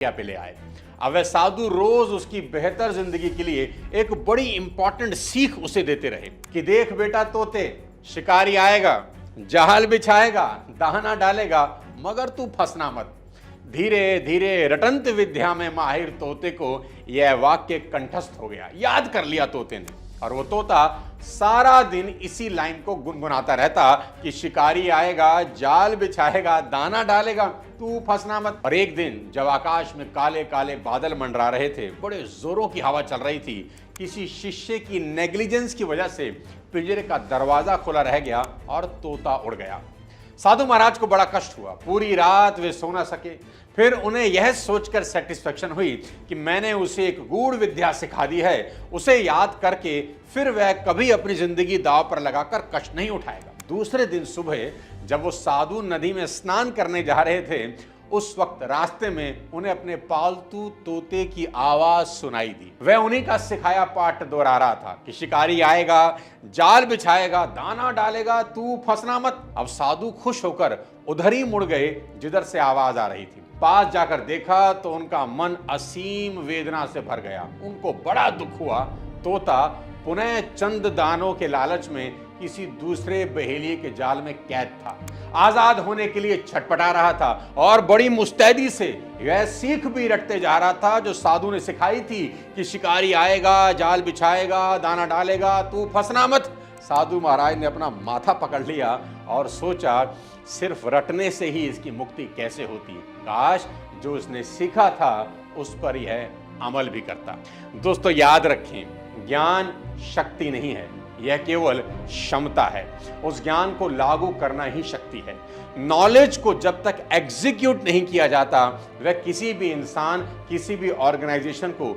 पे ले आए। अब वह साधु रोज उसकी बेहतर जिंदगी के लिए एक बड़ी इंपॉर्टेंट सीख उसे देते रहे कि देख बेटा तोते, शिकारी आएगा, जाल बिछाएगा, दाना डालेगा, मगर तू फंसना मत। धीरे धीरे रटंत विद्या में माहिर तोते को यह वाक्य कंठस्थ हो गया, याद कर लिया तोते ने। और वो तोता सारा दिन इसी लाइन को गुनगुनाता रहता कि शिकारी आएगा, जाल बिछाएगा, दाना डालेगा, तू फंसना मत। और एक दिन जब आकाश में काले काले बादल मंडरा रहे थे, बड़े जोरों की हवा चल रही थी, किसी शिष्य की नेग्लिजेंस की वजह से पिंजरे का दरवाजा खुला रह गया और तोता उड़ गया। साधु महाराज को बड़ा कष्ट हुआ, पूरी रात वे सो ना सके। फिर उन्हें यह सोचकर सेटिस्फेक्शन हुई कि मैंने उसे एक गूढ़ विद्या सिखा दी है, उसे याद करके फिर वह कभी अपनी जिंदगी दांव पर लगाकर कष्ट नहीं उठाएगा। दूसरे दिन सुबह जब वो साधु नदी में स्नान करने जा रहे थे, उस वक्त रास्ते में उन्हें अपने पालतू तोते की आवाज सुनाई दी। वह उन्हीं का सिखाया पाठ दोहरा रहा था कि शिकारी आएगा, जाल बिछाएगा, दाना डालेगा, तू फंसना मत। अब साधु खुश होकर उधर ही मुड़ गए जिधर से आवाज आ रही थी। पास जाकर देखा तो उनका मन असीम वेदना से भर गया। उनको बड़ा दुख हुआ। तोता पुनः चंद दानों के लालच में किसी दूसरे बहेलिये के जाल में कैद था, आजाद होने के लिए छटपटा रहा था और बड़ी मुस्तैदी से वह सीख भी रटते जा रहा था जो साधु ने सिखाई थी कि शिकारी आएगा, जाल बिछाएगा, दाना डालेगा, तू फंसना मत। साधु महाराज ने अपना माथा पकड़ लिया और सोचा, सिर्फ रटने से ही इसकी मुक्ति कैसे होती, काश जो उसने सीखा था उस पर यह अमल भी करता। दोस्तों याद रखें, ज्ञान शक्ति नहीं है, यह केवल क्षमता है। उस ज्ञान को लागू करना ही शक्ति है। नॉलेज को जब तक एग्जीक्यूट नहीं किया जाता, वह किसी भी इंसान, किसी भी ऑर्गेनाइजेशन को